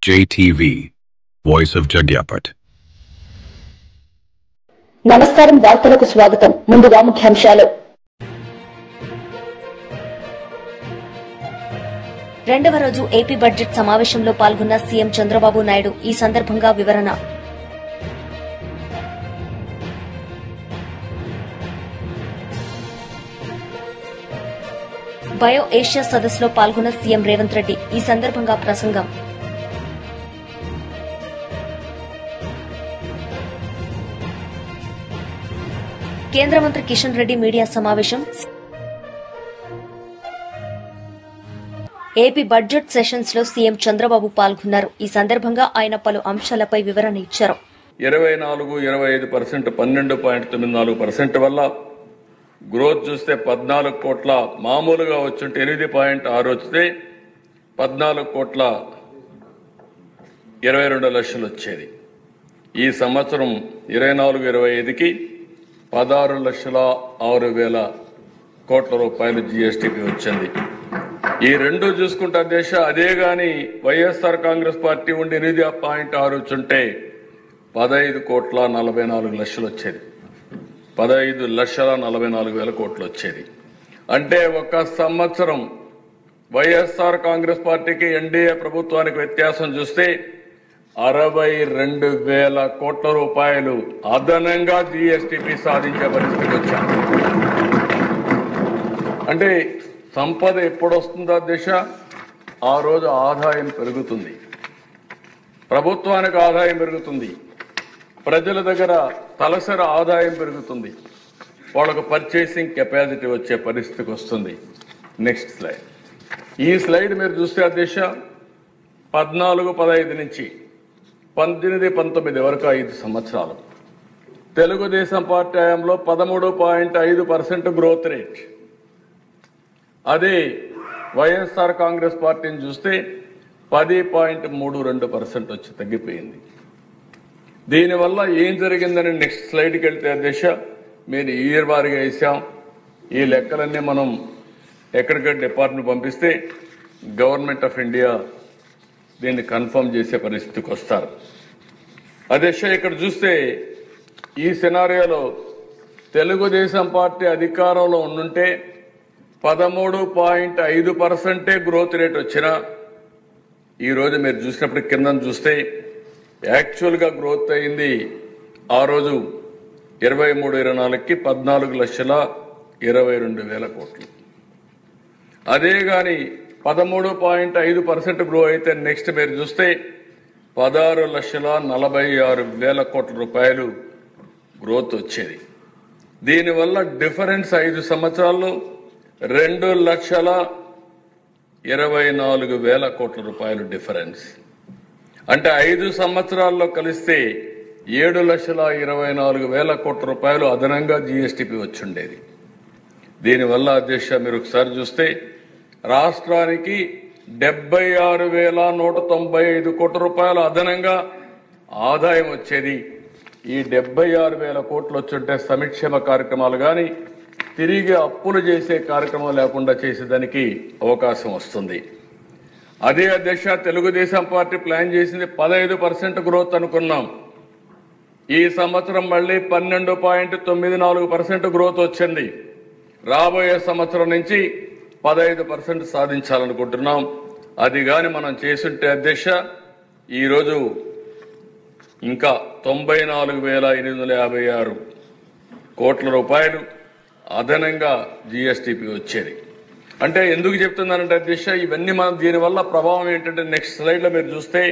JTV, Voice of Jagyapat. నమస్కారం. వార్తలకు స్వాగతం. ముందుగా ముఖ్యాంశాలు. రెండవ రోజు ఏపీ బడ్జెట్ సమావేశంలో పాల్గొన్న సీఎం చంద్రబాబు నాయుడు. ఈ సందర్భంగా వివరణ. బయో ఏషియా సదస్సులో పాల్గొన్న సీఎం రేవంత్ రెడ్డి. ఈ సందర్భంగా ప్రసంగం. కేంద్ర మంత్రి కిషన్ రెడ్డి మీడియా సమావేశం. ఏపీ బడ్జెట్ సెషన్స్ లో సీఎం చంద్రబాబు పాల్గొన్నారు. ఈ సందర్భంగా ఆయన పలు అంశాలపై వివరణ ఇచ్చారు. 24-25% 12.94% వల్ల గ్రోత్ చూస్తే 14 కోట్ల, మామూలుగా వచ్చుంటే 8.6 వస్తే 14 కోట్ల 22 లక్షలు వచ్చేది. ఈ సంవత్సరం 24-25కి 16,06,000 కోట్ల రూపాయలు జీఎస్టీపీ వచ్చింది. ఈ రెండు చూసుకుంటే అదే గాని వైఎస్ఆర్ కాంగ్రెస్ పార్టీ ఉండి 8.6 వచ్చుంటే 15,44,00,000 వచ్చేది. 15,44,000 కోట్లు వచ్చేది. అంటే ఒక సంవత్సరం వైఎస్ఆర్ కాంగ్రెస్ పార్టీకి ఎన్డీఏ ప్రభుత్వానికి వ్యత్యాసం చూస్తే 62,000 కోట్ల రూపాయలు అదనంగా జీఎస్టీపీ సాధించే పరిస్థితికి వచ్చారు. అంటే సంపద ఎప్పుడు వస్తుందో దిశ ఆ రోజు ఆదాయం పెరుగుతుంది, ప్రభుత్వానికి ఆదాయం పెరుగుతుంది, ప్రజల దగ్గర తలసరి ఆదాయం పెరుగుతుంది, వాళ్ళకు పర్చేసింగ్ కెపాసిటీ వచ్చే పరిస్థితికి వస్తుంది. Next slide. ఈ స్లైడ్ మీరు చూస్తే దిశ 14-15 నుంచి 18-19 వరకు 5 సంవత్సరాలు తెలుగుదేశం పార్టీ హయాంలో 13.5% గ్రోత్ రేట్. అదే వైఎస్ఆర్ కాంగ్రెస్ పార్టీని చూస్తే 10.32% వచ్చి తగ్గిపోయింది. దీనివల్ల ఏం జరిగిందని నెక్స్ట్ స్లైడ్కి వెళ్తే దిశ మీరు ఇయర్ వారీగా వేసాం. ఈ లెక్కలన్నీ మనం ఎక్కడికక్కడ డిపార్ట్మెంట్ పంపిస్తే గవర్నమెంట్ ఆఫ్ ఇండియా దీన్ని కన్ఫర్మ్ చేసే పరిస్థితికి వస్తారు. అదే ఇక్కడ చూస్తే ఈ సినారియోలో తెలుగుదేశం పార్టీ అధికారంలో ఉండుంటే 13.5% గ్రోత్ రేట్ వచ్చినా ఈరోజు మీరు చూసినప్పుడు కింద చూస్తే యాక్చువల్గా గ్రోత్ అయింది ఆ రోజు 23-24కి 14,22,000 కోట్లు. అదే గాని 13.5% గ్రో అయితే నెక్స్ట్ మీరు చూస్తే 16,46,000 కోట్ల రూపాయలు గ్రోత్ వచ్చేది. దీనివల్ల డిఫరెన్స్ 5 సంవత్సరాల్లో 2,24,000 కోట్ల రూపాయలు డిఫరెన్స్. అంటే 5 సంవత్సరాల్లో కలిస్తే 7,24,000 కోట్ల రూపాయలు అదనంగా జీఎస్టీపీ వచ్చిండేది. దీనివల్ల అధ్యక్ష మీరు ఒకసారి చూస్తే రాష్ట్రానికి 76,195 కోట్ల రూపాయలు అదనంగా ఆదాయం వచ్చేది. ఈ 76,000 కోట్లు వచ్చుంటే సంక్షేమ కార్యక్రమాలు కానీ తిరిగి అప్పులు చేసే కార్యక్రమం లేకుండా చేసేదానికి అవకాశం వస్తుంది. అదే అధ్యక్ష తెలుగుదేశం పార్టీ ప్లాన్ చేసింది 15% గ్రోత్ అనుకున్నాం. ఈ సంవత్సరం మళ్ళీ 12.94% గ్రోత్ వచ్చింది. రాబోయే సంవత్సరం నుంచి 15% సాధించాలనుకుంటున్నాం. అది గాని మనం చేసుంటే అధ్యక్ష ఈరోజు ఇంకా 94,856 కోట్ల రూపాయలు అదనంగా జీఎస్టీపీ వచ్చేది. అంటే ఎందుకు చెప్తున్నానంటే అధ్యక్ష ఇవన్నీ మనం దీనివల్ల ప్రభావం ఏంటంటే నెక్స్ట్ స్లైడ్లో మీరు చూస్తే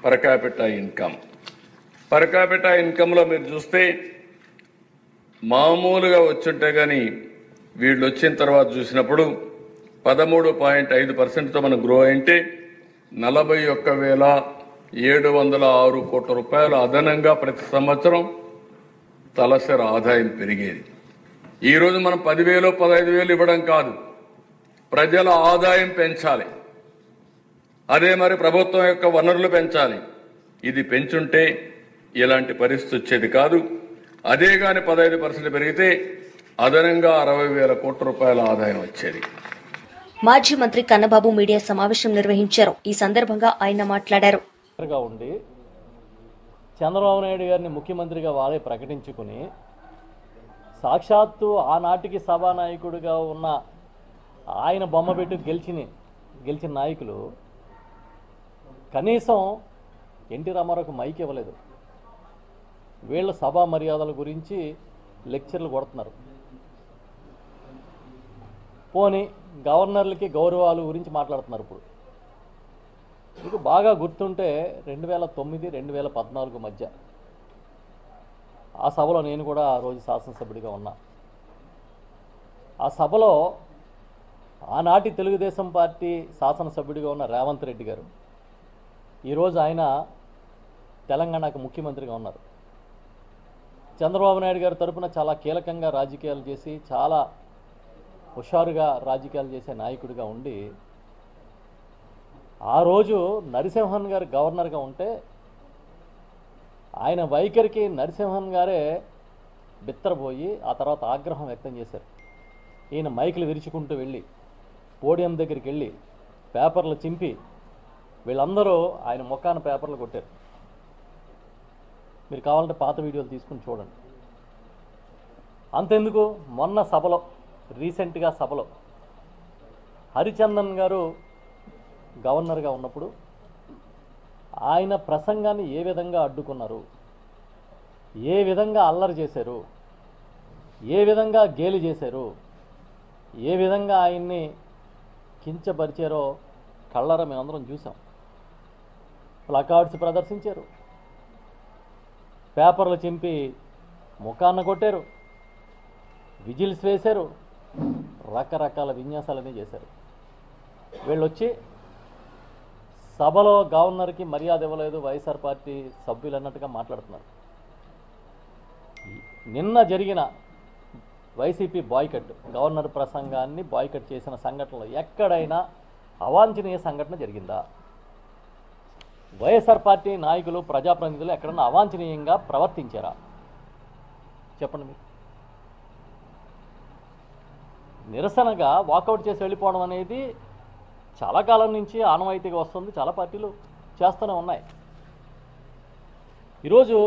పర్ క్యాపిటా ఇన్కంలో మీరు చూస్తే మామూలుగా వచ్చుంటే కానీ వీళ్ళు వచ్చిన తర్వాత చూసినప్పుడు 13.5%తో మనం గ్రో అయింటే 41,706 కోట్ల రూపాయలు అదనంగా ప్రతి సంవత్సరం తలసరి ఆదాయం పెరిగేది. ఈరోజు మనం 10,000 15,000 ఇవ్వడం కాదు, ప్రజల ఆదాయం పెంచాలి. అదే మరి ప్రభుత్వం యొక్క వనరులు పెంచాలి. ఇది పెంచుంటే ఇలాంటి పరిస్థితి వచ్చేది కాదు. అదే గాని 15% పెరిగితే అదనంగా 60,000 కోట్ల రూపాయల ఆదాయం వచ్చేది. మాజీ మంత్రి కన్నబాబు మీడియా సమావేశం నిర్వహించారు. ఈ సందర్భంగా ఆయన మాట్లాడారు. ఉండి చంద్రబాబు నాయుడు గారిని ముఖ్యమంత్రిగా వారే ప్రకటించుకుని సాక్షాత్తు ఆనాటికి సభానాయకుడిగా ఉన్న ఆయన బొమ్మ పెట్టి గెలిచిన నాయకులు కనీసం ఎన్టీ రామారావుకు మైక్ ఇవ్వలేదు. వీళ్ళ సభా మర్యాదల గురించి లెక్చర్లు కొడుతున్నారు. పోనీ గవర్నర్లకి గౌరవాలు గురించి మాట్లాడుతున్నారు. ఇప్పుడు మీకు బాగా గుర్తుంటే 2009-2014 మధ్య ఆ సభలో నేను కూడా ఆ రోజు శాసనసభ్యుడిగా ఉన్నా. ఆ సభలో ఆనాటి తెలుగుదేశం పార్టీ శాసనసభ్యుడిగా ఉన్న రేవంత్ రెడ్డి గారు, ఈరోజు ఆయన తెలంగాణకు ముఖ్యమంత్రిగా ఉన్నారు. చంద్రబాబు నాయుడు గారి తరఫున చాలా కీలకంగా రాజకీయాలు చేసి చాలా హుషారుగా రాజకీయాలు చేసే నాయకుడిగా ఉండి ఆ రోజు నరసింహన్ గారు గవర్నర్గా ఉంటే ఆయన వైఖరికి నరసింహన్ గారే బిత్తరపోయి ఆ తర్వాత ఆగ్రహం వ్యక్తం చేశారు. ఈయన మైకులు విరుచుకుంటూ వెళ్ళి పోడియం దగ్గరికి వెళ్ళి పేపర్లు చింపి వీళ్ళందరూ ఆయన ముఖాన పేపర్లు కొట్టారు. మీరు కావాలంటే పాత వీడియోలు తీసుకుని చూడండి. అంతెందుకు, మొన్న సభలో రీసెంట్గా సభలో హరిచందన్ గారు గవర్నర్గా ఉన్నప్పుడు ఆయన ప్రసంగాన్ని ఏ విధంగా అడ్డుకున్నారు, ఏ విధంగా అల్లరి చేశారు, ఏ విధంగా గేలి చేశారు, ఏ విధంగా ఆయన్ని కించపరిచారో కళ్ళారా మేమందరం చూసాం. ప్లకార్డ్స్ ప్రదర్శించారు, పేపర్లు చింపి ముఖాన్న కొట్టారు, విజిల్స్ వేశారు, రకరకాల విన్యాసాలన్నీ చేశారు. వీళ్ళొచ్చి సభలో గవర్నర్కి మర్యాద ఇవ్వలేదు వైఎస్ఆర్ పార్టీ సభ్యులు అన్నట్టుగా మాట్లాడుతున్నారు. నిన్న జరిగిన వైసీపీ బాయ్కట్, గవర్నర్ ప్రసంగాన్ని బాయ్కట్ చేసిన సంఘటనలో ఎక్కడైనా అవాంఛనీయ సంఘటన జరిగిందా? వైఎస్ఆర్ పార్టీ నాయకులు ప్రజాప్రతినిధులు ఎక్కడన్నా అవాంఛనీయంగా ప్రవర్తించారా? చెప్పండి. మీరు నిరసనగా వాకౌట్ చేసి వెళ్ళిపోవడం అనేది చాలా కాలం నుంచి ఆనవాయితీగా వస్తుంది. చాలా పార్టీలు చేస్తూనే ఉన్నాయి. ఈరోజు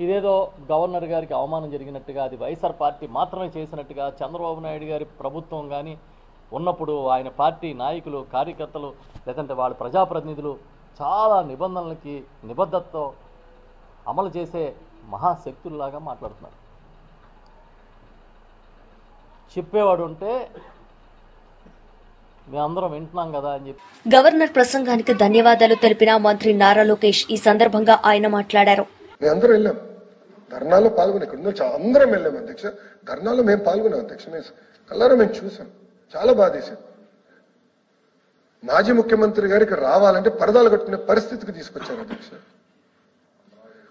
ఇదేదో గవర్నర్ గారికి అవమానం జరిగినట్టుగా, అది వైఎస్ఆర్ పార్టీ మాత్రమే చేసినట్టుగా, చంద్రబాబు నాయుడు గారి ప్రభుత్వం కానీ ఉన్నప్పుడు ఆయన పార్టీ నాయకులు, కార్యకర్తలు, లేదంటే వాళ్ళ ప్రజాప్రతినిధులు చాలా నిబద్ధతతో అమలు చేసే మహాశక్తుల్లాగా మాట్లాడుతున్నారు. చెప్పేవాడు ఉంటే మేమందరం వింటున్నాం కదా అని చెప్పి. గవర్నర్ ప్రసంగానికి ధన్యవాదాలు తెలిపిన మంత్రి నారా లోకేష్ ఈ సందర్భంగా ఆయన మాట్లాడారు. మేమందరం వెళ్ళాం, ధర్నాలో పాల్గొని ఇక్కడ అందరం వెళ్ళాం అధ్యక్ష. ధర్నాలో మేము పాల్గొన్నాం అధ్యక్ష. మేము కల్లారా మేము చూసాం, చాలా బాధేసాం. మాజీ ముఖ్యమంత్రి గారికి రావాలంటే పరదాలు కట్టుకునే పరిస్థితికి తీసుకొచ్చారు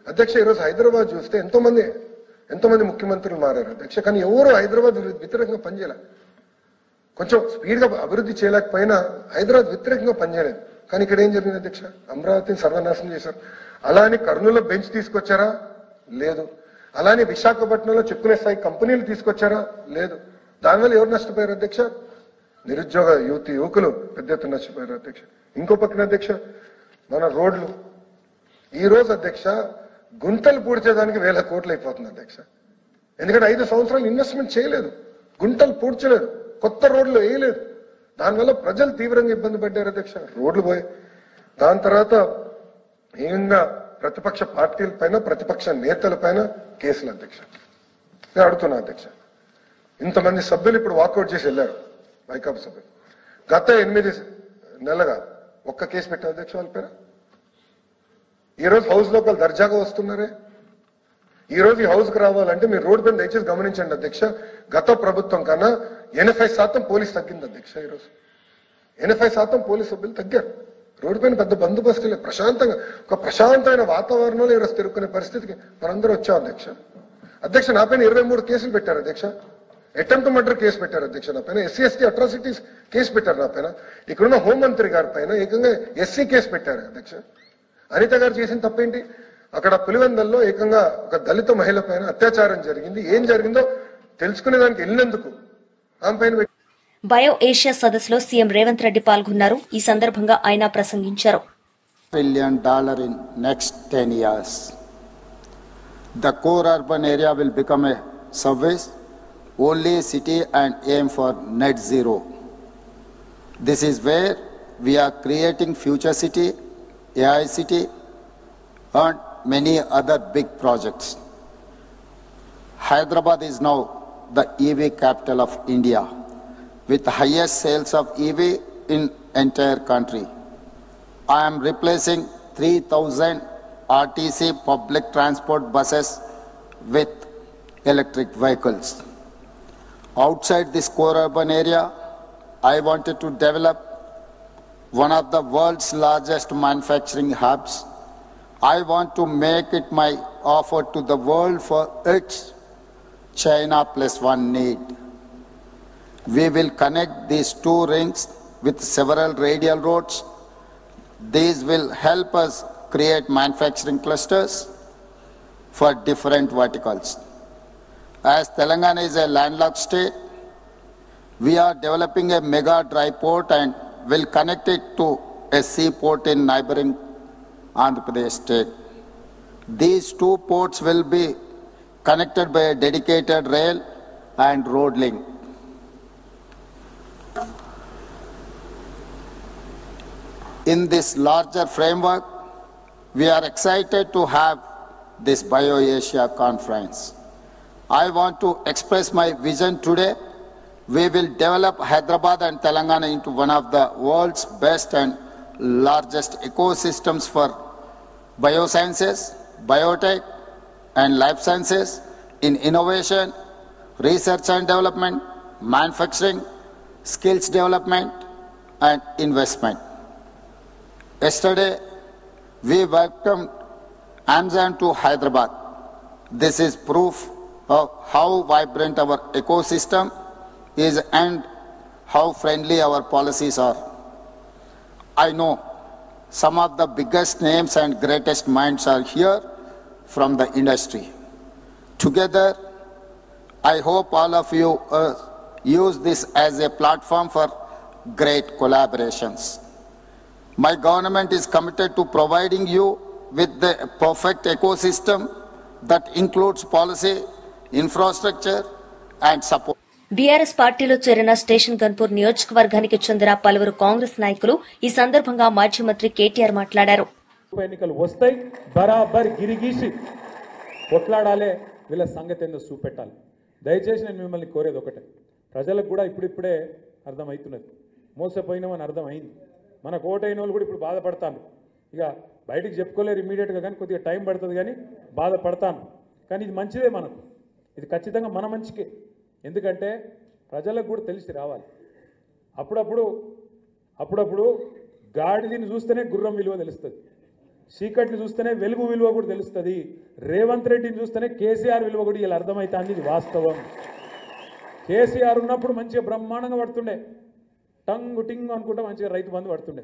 అధ్యక్ష. ఈరోజు హైదరాబాద్ చూస్తే ఎంతోమంది ముఖ్యమంత్రులు మారారు అధ్యక్ష, కానీ ఎవరు హైదరాబాద్ వ్యతిరేకంగా పనిచేయలే. కొంచెం స్పీడ్ గా అభివృద్ధి చేయలేకపోయినా హైదరాబాద్ వ్యతిరేకంగా పనిచేయలేదు. కానీ ఇక్కడ ఏం జరిగింది అధ్యక్ష? అమరావతిని సర్వనాశనం చేశారు. అలానే కర్నూలులో బెంచ్ తీసుకొచ్చారా? లేదు. అలానే విశాఖపట్నంలో చెప్పుకునే స్థాయి కంపెనీలు తీసుకొచ్చారా? లేదు. దానివల్ల ఎవరు నష్టపోయారు అధ్యక్ష? నిరుద్యోగ యువకులు పెద్ద ఎత్తున నష్టపోయారు అధ్యక్ష. ఇంకో పక్కన అధ్యక్ష మన రోడ్లు ఈ రోజు అధ్యక్ష గుంటలు పూడ్చేదానికి 1000 కోట్లు అయిపోతుంది అధ్యక్ష. ఎందుకంటే 5 సంవత్సరాలు ఇన్వెస్ట్మెంట్ చేయలేదు, గుంటలు పూడ్చలేదు, కొత్త రోడ్లు వేయలేదు. దానివల్ల ప్రజలు తీవ్రంగా ఇబ్బంది పడ్డారు అధ్యక్ష. రోడ్లు పోయి దాని తర్వాత ఏకంగా ప్రతిపక్ష పార్టీల పైన, ప్రతిపక్ష నేతల పైన కేసులు అధ్యక్ష. నేను అడుగుతున్నా అధ్యక్ష, ఇంతమంది సభ్యులు ఇప్పుడు వాకౌట్ చేసి వెళ్ళారు, వైకాపా సభ్యులు. గత 8 నెలలుగా ఒక్క కేసు పెట్టారు అధ్యక్ష వాళ్ళ పైన. ఈ రోజు హౌస్ లోపల దర్జాగా వస్తున్నారే. ఈ రోజు ఈ హౌస్ కు రావాలంటే మీరు రోడ్డు పైన దయచేసి గమనించండి అధ్యక్ష. గత ప్రభుత్వం కన్నా 80% పోలీసు తగ్గింది అధ్యక్ష. ఈరోజు 80% పోలీసు సభ్యులు తగ్గారు. రోడ్డు పైన పెద్ద బందోబస్తు లేదు, ప్రశాంతంగా ఒక ప్రశాంతమైన వాతావరణంలో ఈరోజు తిరుక్కునే పరిస్థితికి మనందరూ వచ్చాం అధ్యక్ష. అధ్యక్ష నా పైన 23 కేసులు పెట్టారు అధ్యక్ష. అటెంప్ట్ మర్డర్ కేసు పెట్టారు అధ్యక్ష నా పైన. SC/ST అట్రాసిటీస్ కేసు పెట్టారు నా పైన. ఇక్కడున్న హోంమంత్రి గారి పైన ఏకంగా SC కేసు పెట్టారు అధ్యక్ష. అనిత గారు చేసిన తప్పేంటి? అక్కడ పులివెందల్లో ఏకంగా ఒక దళిత మహిళ పైన అత్యాచారం జరిగింది. ఏం జరిగిందో తెలుసుకునే దానికి వెళ్ళినందుకు ఆమె పైన బయో ఏషియా సదస్సులో సీఎం రేవంత్ రెడ్డి పాల్గొన్నారు. ఈ సందర్భంగా ఆయన ప్రసంగించారు. $1 trillion in next 10 years. The core urban area will become a service only city and aim for net zero. This is where we are creating future city, AI city and many other big projects. Hyderabad is now the EV capital of India with the highest sales of EV in entire country. I am replacing 3,000 RTC public transport buses with electric vehicles. Outside this core urban area, I wanted to develop one of the world's largest manufacturing hubs. I want to make it my offer to the world for its China plus one need. We will connect these two rings with several radial roads. These will help us create manufacturing clusters for different verticals. As Telangana is a landlocked state, we are developing a mega dry port and will connect it to a seaport in neighboring Andhra Pradesh state. These two ports will be connected by a dedicated rail and road link. In this larger framework, we are excited to have this BioAsia conference. I want to express my vision today. We will develop Hyderabad and Telangana into one of the world's best and largest ecosystems for biosciences, biotech, and life sciences in innovation, research and development, manufacturing, skills development, and investment. Yesterday, we welcomed Amazon to Hyderabad. This is proof of how vibrant our ecosystem is and how friendly our policies are. I know some of the biggest names and greatest minds are here from the industry. Together, I hope all of you use this as a platform for great collaborations. My government is committed to providing you with the perfect ecosystem that includes policy, infrastructure, and support. BRS పార్టీలో చేరిన station Ghanpur నియోజకవర్గానికి చెందిన పలువురు కాంగ్రెస్ నాయకులు ఈ సందర్భంగా మాజీ మంత్రి కేటీఆర్ మాట్లాడారు. ఎన్నికలు వస్తాయి, బరాబర్ గిరిగీసి కొట్లాడాలే, వీళ్ళ సంగతి ఏందో చూపెట్టాలి. దయచేసి నేను మిమ్మల్ని కోరేది ఒకటే, ప్రజలకు కూడా ఇప్పుడిప్పుడే అర్థమవుతున్నది, మోసపోయినామని అర్థమైంది. మనకు ఓటైన వాళ్ళు కూడా ఇప్పుడు బాధపడతాను. ఇక బయటికి చెప్పుకోలేరు ఇమీడియట్గా, కానీ కొద్దిగా టైం పడుతుంది, కానీ బాధపడతాను. కానీ ఇది మంచిదే, మనకు ఇది ఖచ్చితంగా మన మంచికే. ఎందుకంటే ప్రజలకు కూడా తెలిసి రావాలి. అప్పుడప్పుడు గాడిదని చూస్తేనే గుర్రం విలువ తెలుస్తుంది, చీకటిని చూస్తేనే వెలుగు విలువ కూడా తెలుస్తుంది, రేవంత్ రెడ్డిని చూస్తేనే కేసీఆర్ విలువ కూడా ఇలా అర్థమవుతుంది. ఇది వాస్తవం. కేసీఆర్ ఉన్నప్పుడు మంచిగా బ్రహ్మాండంగా పడుతుండే, టంగు టింగ్ అనుకుంటా మంచిగా రైతు బంధు పడుతుండే.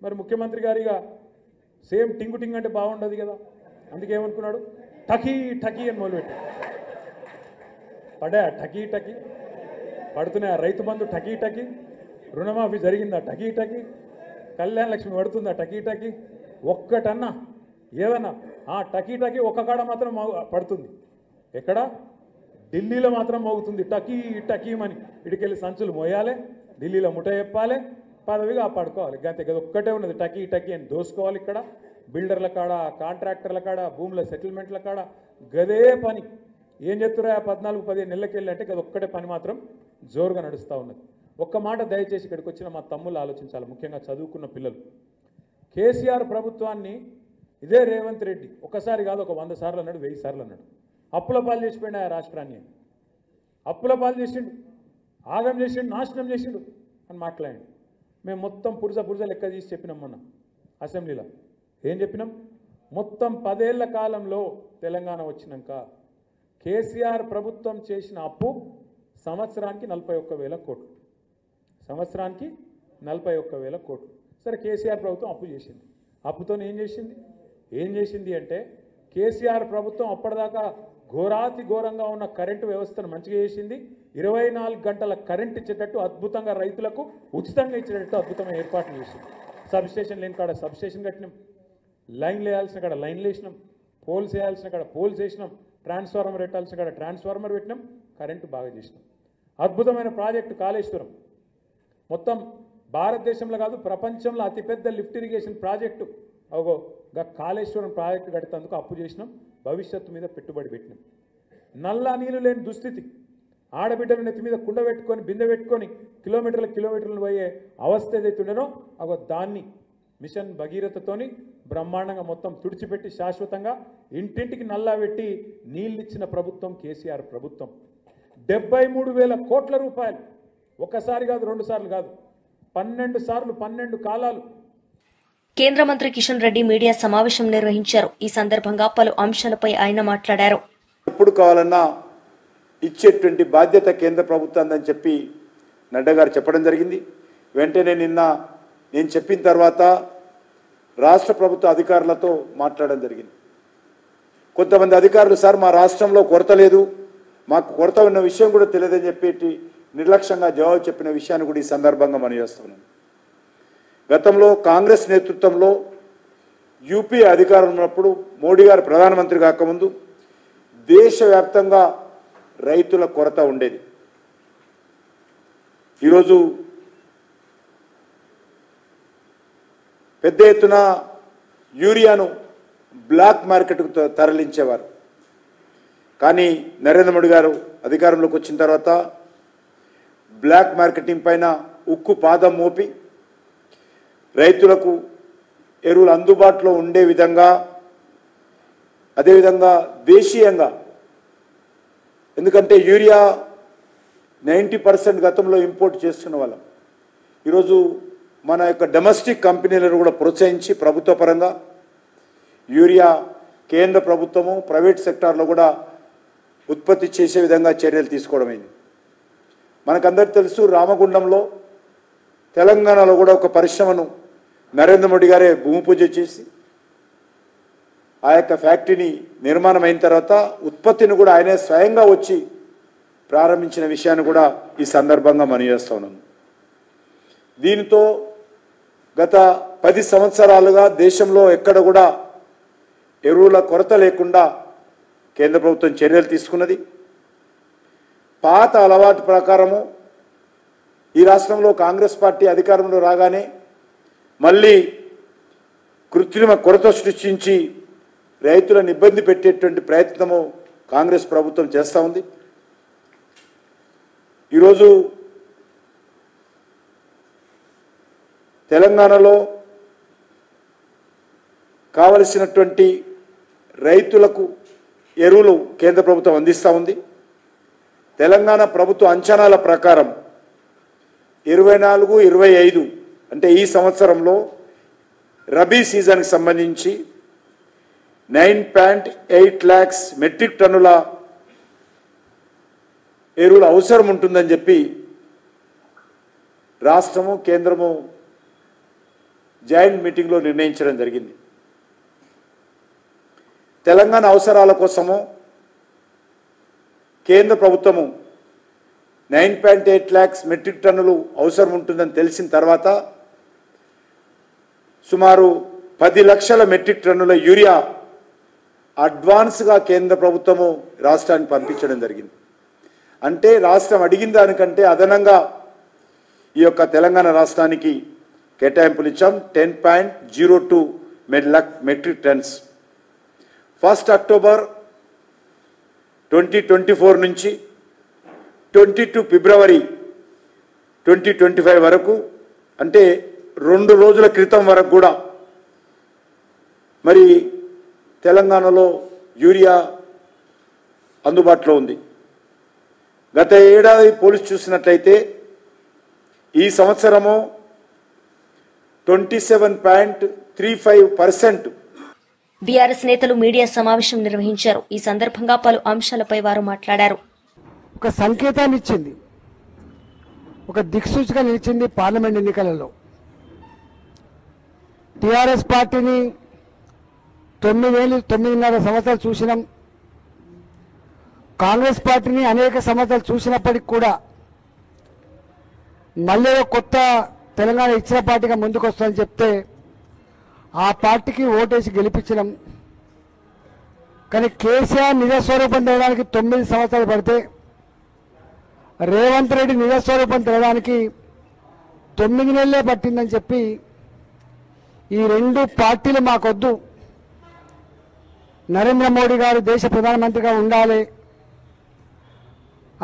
మరి ముఖ్యమంత్రి గారిగా సేమ్ టింగు టింగ్ అంటే బాగుండదు కదా, అందుకేమనుకున్నాడు, టకీ టకీ అని మొదలుపెట్టాడు. పడా టకీ టకీ పడుతున్నాయి, రైతు బంధు టకీ టకీ, రుణమాఫీ జరిగిందా టకీ టకీ, కళ్యాణ లక్ష్మి పడుతుందా టకీ టకీ, ఒక్కటన్నా ఏదన్నా టకీ టకీ ఒక్క కాడ మాత్రం పడుతుంది. ఎక్కడ? ఢిల్లీలో మాత్రం మోగుతుంది టకీ టకీమని. ఇటుకెళ్ళి సంచులు మోయాలి, ఢిల్లీలో ముఠ చెప్పాలి, పదవిగా కాపాడుకోవాలి. గంతే కదా, ఒక్కటే ఉన్నది టకీ టకీ అని దోసుకోవాలి. ఇక్కడ బిల్డర్ల కాడ, కాంట్రాక్టర్ల కాడ, భూముల సెటిల్మెంట్ల కాడ గదే పని. ఏం చెప్తురా 14-15 నెలలకెళ్ళి అంటే కదా ఒక్కటే పని మాత్రం జోరుగా నడుస్తూ ఉన్నది. ఒక్క మాట దయచేసి ఇక్కడికి వచ్చిన మా తమ్ముళ్ళు ఆలోచించాలి, ముఖ్యంగా చదువుకున్న పిల్లలు. కేసీఆర్ ప్రభుత్వాన్ని ఇదే రేవంత్ రెడ్డి ఒకసారి కాదు, ఒక 100 సార్లు అన్నాడు, 1000 సార్లు అన్నాడు. అప్పుల పాలు చేసిపోయినా ఆ రాష్ట్రాన్ని, అప్పుల పాలు చేసిండు, ఆగం చేసిండు, నాశనం చేసిండు అని మాట్లాడండి. మేము మొత్తం పురుజ లెక్క తీసి చెప్పినాం మొన్న అసెంబ్లీలో. ఏం చెప్పినాం? మొత్తం 10 ఏళ్ల కాలంలో తెలంగాణ వచ్చినాక కేసీఆర్ ప్రభుత్వం చేసిన అప్పు సంవత్సరానికి 41,000 కోట్లు, సంవత్సరానికి 41,000 కోట్లు. సరే, కేసీఆర్ ప్రభుత్వం అప్పు చేసింది. అప్పుతో ఏం చేసింది అంటే కేసీఆర్ ప్రభుత్వం అప్పటిదాకా ఘోరాతి ఘోరంగా ఉన్న కరెంటు వ్యవస్థను మంచిగా చేసింది. 24 గంటల కరెంట్ ఇచ్చేటట్టు అద్భుతంగా రైతులకు ఉచితంగా ఇచ్చేటట్టు అద్భుతమైన ఏర్పాట్లు చేసింది. సబ్ స్టేషన్ లేని కాడ సబ్ స్టేషన్ కట్టినాం, లైన్లు వేయాల్సిన కాడ లైన్లు వేసినాం, పోల్స్ వేయాల్సిన కాడ పోల్స్ వేసినాం, ట్రాన్స్ఫార్మర్ పెట్టాల్సిన కాడ ట్రాన్స్ఫార్మర్ పెట్టినాం, కరెంటు బాగా చేసినాం. అద్భుతమైన ప్రాజెక్టు కాళేశ్వరం, మొత్తం భారతదేశంలో కాదు ప్రపంచంలో అతిపెద్ద lift irrigation project Kaleshwaram project కట్టేందుకు అప్పు చేసినాం, భవిష్యత్తు మీద పెట్టుబడి పెట్టినాం. నల్లా నీళ్లు లేని దుస్థితి, ఆడబిడ్డల నెత్తి మీద కుండ పెట్టుకొని బిందె పెట్టుకొని కిలోమీటర్లు పోయే అవస్థ ఏదైతుండేనో దాన్ని మిషన్ భగీరథతోని బ్రహ్మాండంగా మొత్తం తుడిచిపెట్టి శాశ్వతంగా ఇంటింటికి నల్లా పెట్టి నీళ్ళిచ్చిన ప్రభుత్వం కేసీఆర్ ప్రభుత్వం. 73,000 కోట్ల రూపాయలు, ఒకసారి కాదు 2 సార్లు కాదు, 12 సార్లు 12 కాలాలు. కేంద్ర మంత్రి కిషన్ రెడ్డి మీడియా సమావేశం నిర్వహించారు. ఈ సందర్భంగా పలు అంశాలపై ఆయన మాట్లాడారు. ఎప్పుడు కావాలన్నా ఇచ్చేటువంటి బాధ్యత కేంద్ర ప్రభుత్వాన్ని చెప్పి నడ్డా గారు చెప్పడం జరిగింది. వెంటనే నిన్న నేను చెప్పిన తర్వాత రాష్ట్ర ప్రభుత్వ అధికారులతో మాట్లాడడం జరిగింది. కొంతమంది అధికారులు సార్ మా రాష్ట్రంలో కొరత లేదు, మాకు కొరత ఉన్న విషయం కూడా తెలియదని చెప్పి నిర్లక్ష్యంగా జవాబు చెప్పిన విషయాన్ని కూడా ఈ సందర్భంగా మనం చేస్తున్నాం. గతంలో కాంగ్రెస్ నేతృత్వంలో యూపీ అధికారం ఉన్నప్పుడు మోడీ గారు ప్రధానమంత్రి కాకముందు దేశవ్యాప్తంగా రైతుల కొరత ఉండేది. ఈరోజు పెద్ద ఎత్తున యూరియాను బ్లాక్ మార్కెట్కు తరలించేవారు. కానీ నరేంద్ర మోడీ గారు అధికారంలోకి వచ్చిన తర్వాత బ్లాక్ మార్కెటింగ్ పైన ఉక్కు పాదం మోపి రైతులకు ఎరువులు అందుబాటులో ఉండే విధంగా, అదేవిధంగా దేశీయంగా, ఎందుకంటే యూరియా 90% గతంలో ఇంపోర్ట్ చేస్తున్న వాళ్ళం. ఈరోజు మన యొక్క డొమెస్టిక్ కంపెనీలను కూడా ప్రోత్సహించి ప్రభుత్వ పరంగా యూరియా కేంద్ర ప్రభుత్వము ప్రైవేట్ సెక్టార్లో కూడా ఉత్పత్తి చేసే విధంగా చర్యలు తీసుకోవడమైంది. మనకందరికీ తెలుసు, రామగుండంలో తెలంగాణలో కూడా ఒక పరిశ్రమను నరేంద్ర మోడీ గారే భూమి పూజ చేసి ఆ యొక్క ఫ్యాక్టరీని నిర్మాణం అయిన తర్వాత ఉత్పత్తిని కూడా ఆయనే స్వయంగా వచ్చి ప్రారంభించిన విషయాన్ని కూడా ఈ సందర్భంగా మనం చేస్తూ ఉన్నాము. దీనితో గత 10 సంవత్సరాలుగా దేశంలో ఎక్కడ కూడా ఎరువుల కొరత లేకుండా కేంద్ర ప్రభుత్వం చర్యలు తీసుకున్నది. పాత అలవాటు ప్రకారము ఈ రాష్ట్రంలో కాంగ్రెస్ పార్టీ అధికారంలో రాగానే మళ్ళీ కృత్రిమ కొరత సృష్టించి రైతులను ఇబ్బంది పెట్టేటువంటి ప్రయత్నము కాంగ్రెస్ ప్రభుత్వం చేస్తూ ఉంది. ఈరోజు తెలంగాణలో కావలసినటువంటి రైతులకు ఎరువులు కేంద్ర ప్రభుత్వం అందిస్తూ ఉంది. తెలంగాణ ప్రభుత్వ అంచనాల ప్రకారం 24-25 అంటే ఈ సంవత్సరంలో రబీ సీజన్కి సంబంధించి 9.8 lakhs మెట్రిక్ టన్నుల ఎరువులు అవసరం ఉంటుందని చెప్పి రాష్ట్రము కేంద్రము జాయింట్ మీటింగ్లో నిర్ణయించడం జరిగింది. తెలంగాణ అవసరాల కోసము కేంద్ర ప్రభుత్వము 9.8 lakhs మెట్రిక్ టన్నులు అవసరం ఉంటుందని తెలిసిన తర్వాత సుమారు 10 లక్షల మెట్రిక్ టన్నుల యూరియా అడ్వాన్స్గా కేంద్ర ప్రభుత్వము రాష్ట్రానికి పంపించడం జరిగింది. అంటే రాష్ట్రం అడిగిన దానికంటే అదనంగా ఈ యొక్క తెలంగాణ రాష్ట్రానికి కేటాయింపులు ఇచ్చాం. 10.02 మెట్రిక్ టన్స్ 1 అక్టోబర్ 2024 నుంచి 22 ఫిబ్రవరి 2025 వరకు, అంటే 2 రోజుల క్రితం వరకు కూడా మరి తెలంగాణలో యూరియా అందుబాటులో ఉంది. గత ఏడాది పోలిసి చూసినట్లయితే ఈ సంవత్సరము 27.35%. బీఆర్ఎస్ నేతలు మీడియా సమావేశం నిర్వహించారు. ఈ సందర్భంగా పలు అంశాలపై వారు మాట్లాడారు. ఒక సంకేతాన్ని ఇచ్చింది, ఒక దిక్సూచిగా నిలిచింది. పార్లమెంట్ ఎన్నికలలో టీఆర్ఎస్ పార్టీని 9 సంవత్సరాలు చూసినాం. కాంగ్రెస్ పార్టీని అనేక సంవత్సరాలు చూసినప్పటికి కూడా మళ్ళీ కొత్త తెలంగాణ ఇచ్చిన పార్టీగా ముందుకు వస్తుందని చెప్తే ఆ పార్టీకి ఓటేసి గెలిపించడం. కానీ కేసీఆర్ నిజస్వరూపం తేవడానికి 9 సంవత్సరాలు పడితే రేవంత్ రెడ్డి నిజస్వరూపం తేవడానికి 9 నెలలే పట్టిందని చెప్పి ఈ రెండు పార్టీలు మాకొద్దు, నరేంద్ర మోడీ గారు దేశ ప్రధానమంత్రిగా ఉండాలి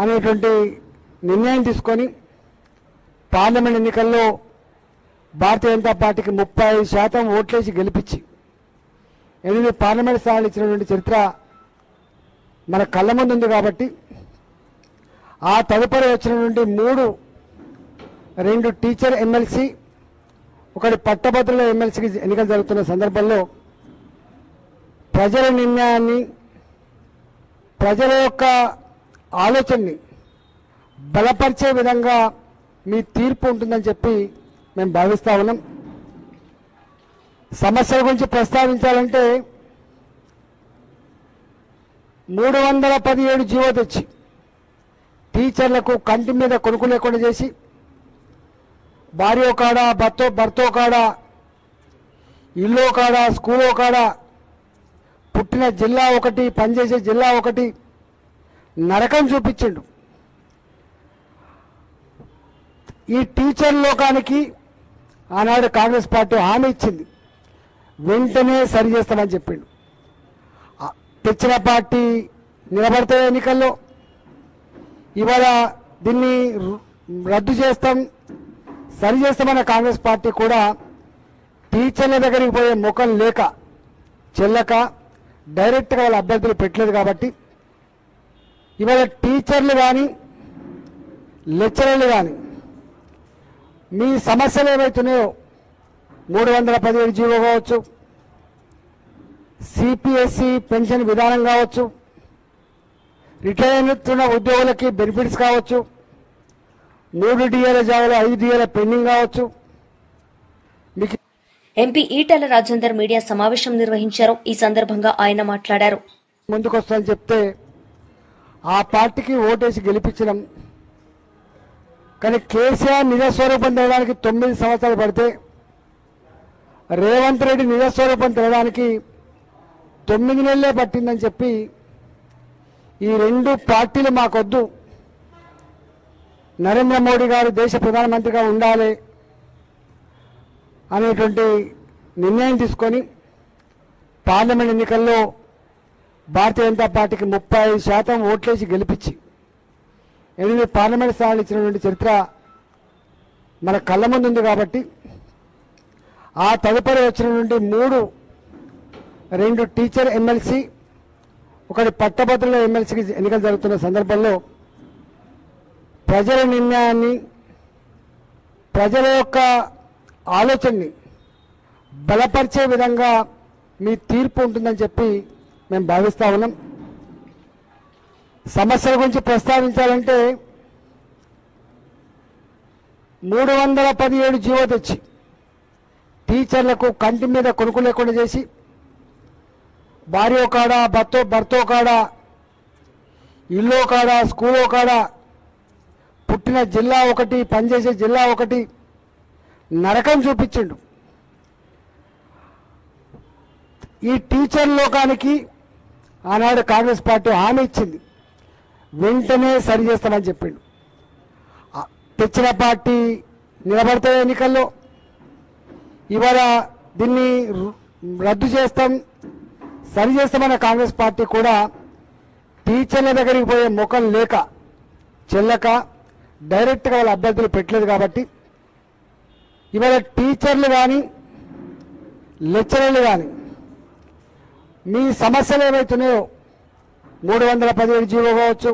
అనేటువంటి నిర్ణయం తీసుకొని పార్లమెంట్ ఎన్నికల్లో భారతీయ జనతా పార్టీకి 35% ఓట్లేసి గెలిపించి 8 పార్లమెంట్ స్థానాలు ఇచ్చినటువంటి చరిత్ర మన కళ్ళ ముందు ఉంది. కాబట్టి ఆ తదుపరి వచ్చినటువంటి 2 టీచర్ ఎమ్మెల్సీ, 1 పట్టభద్రుల ఎమ్మెల్సీకి ఎన్నికలు జరుగుతున్న సందర్భంలో ప్రజల నిర్ణయాన్ని, ప్రజల యొక్క ఆలోచనని బలపరిచే విధంగా మీ తీర్పు ఉంటుందని చెప్పి మేము భావిస్తా ఉన్నాం. సమస్యల గురించి ప్రస్తావించాలంటే 317 జీవో తెచ్చి టీచర్లకు కంటి మీద కొనుక్కు లేకుండా చేసి భార్యో కాడ భర్తో కాడ ఇల్లో కాడ స్కూలో కాడ పుట్టిన జిల్లా ఒకటి పనిచేసే జిల్లా ఒకటి నరకం చూపించిండు. ఈ టీచర్ లోకానికి ఆనాడు కాంగ్రెస్ పార్టీ హామీ ఇచ్చింది, వెంటనే సరి చేస్తామని చెప్పిండు. తెచ్చిన పార్టీ నిలబడితే ఎన్నికల్లో ఇవాళ దీన్ని రద్దు చేస్తాం, సరి చేస్తామన్న కాంగ్రెస్ పార్టీ కూడా టీచర్ల దగ్గరికి పోయే ముఖం లేక చెల్లక డైరెక్ట్గా వాళ్ళ అభ్యర్థులు పెట్టలేదు. కాబట్టి ఇవాళ టీచర్లు కానీ లెక్చరర్లు కానీ మీ సమస్యలు ఏవైతున్నాయో 317 జీవో కావచ్చు, సిపిఎస్సి పెన్షన్ విధానం కావచ్చు, రిటైర్ అవుతున్న ఉద్యోగులకి బెనిఫిట్స్ కావచ్చు, 3 డిఏల జాగాలో 5 డిఏల పెండింగ్ కావచ్చు. మీకు ఎంపీ ఈటెల రాజేందర్ మీడియా సమావేశం నిర్వహించారు. ఈ సందర్భంగా ఆయన మాట్లాడారు. ముందుకు వస్తానని చెప్తే ఆ పార్టీకి ఓటేసి గెలిపించడం. కానీ కేసీఆర్ నిజస్వరూపం తేవడానికి 9 సంవత్సరాలు పడితే రేవంత్ రెడ్డి నిజస్వరూపం తేవడానికి 9 నెలలే పట్టిందని చెప్పి ఈ రెండు పార్టీలు మాకొద్దు, నరేంద్ర మోడీ గారు దేశ ప్రధానమంత్రిగా ఉండాలి అనేటువంటి నిర్ణయం తీసుకొని పార్లమెంట్ ఎన్నికల్లో భారతీయ జనతా పార్టీకి 35% ఓట్లేసి గెలిపించి 8 పార్లమెంట్ స్థానాలు ఇచ్చినటువంటి చరిత్ర మన కళ్ళ ముందు ఉంది. కాబట్టి ఆ తదుపరి వచ్చినటువంటి 2 టీచర్ ఎమ్మెల్సీ, 1 పట్టభద్రుల ఎమ్మెల్సీకి ఎన్నికలు జరుగుతున్న సందర్భంలో ప్రజల నిర్ణయాన్ని, ప్రజల యొక్క ఆలోచనని బలపరిచే విధంగా మీ తీర్పు ఉంటుందని చెప్పి మేము భావిస్తా ఉన్నాం. సమస్యల గురించి ప్రస్తావించాలంటే 317 జీవో తెచ్చి టీచర్లకు కంటి మీద కొనుక్కు లేకుండా చేసి భార్యో కాడ భర్తో కాడ ఇల్లో కాడ స్కూలో కాడ పుట్టిన జిల్లా ఒకటి పనిచేసే జిల్లా ఒకటి నరకం చూపించిండు. ఈ టీచర్ లోకానికి ఆనాడు కాంగ్రెస్ పార్టీ హామీ ఇచ్చింది, వెంటనే సరి చేస్తామని చెప్పిండు. తెచ్చిన పార్టీ నిలబడితే ఎన్నికల్లో ఇవాళ దీన్ని రద్దు చేస్తాం, సరి చేస్తామన్న కాంగ్రెస్ పార్టీ కూడా టీచర్ల దగ్గరికి పోయే ముఖం లేక చెల్లక డైరెక్ట్గా వాళ్ళ అభ్యర్థులు పెట్టలేదు. కాబట్టి ఇవాళ టీచర్లు కానీ లెక్చరర్లు కానీ మీ సమస్యలు ఏవైతున్నాయో 317 జీవో కావచ్చు,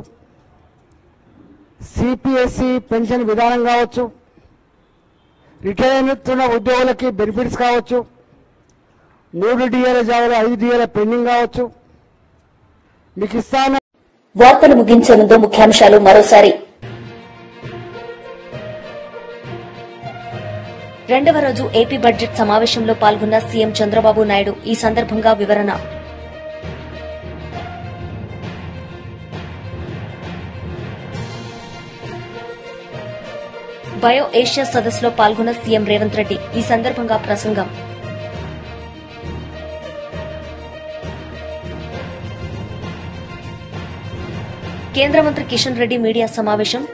సిపిఎస్సి పెన్షన్ విధానం కావచ్చు, రిటైర్ అవుతున్న ఉద్యోగులకి బెనిఫిట్స్ కావచ్చు, 3 డిఏల జాగాలో 5 డిఏల పెండింగ్ కావచ్చు. మీకు ఇస్తాను. వార్తలు ముగించే ముందు ముఖ్యాంశాలు మరోసారి. రెండవ రోజు ఏపీ బడ్జెట్ సమావేశంలో పాల్గొన్న సీఎం చంద్రబాబు నాయుడు. ఈ సందర్భంగా వివరణ. బయో ఏషియా సదస్సులో పాల్గొన్న సీఎం రేవంత్ రెడ్డి. ఈ సందర్భంగా ప్రసంగం. కేంద్ర మంత్రి కిషన్ రెడ్డి మీడియా సమావేశం.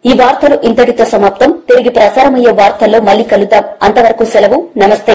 ఈ వార్తలు ఇంతటితో సమాప్తం. తిరిగి ప్రసారమయ్యే వార్తల్లో మళ్లీ కలుద్దాం. అంతవరకు సెలవు. నమస్తే.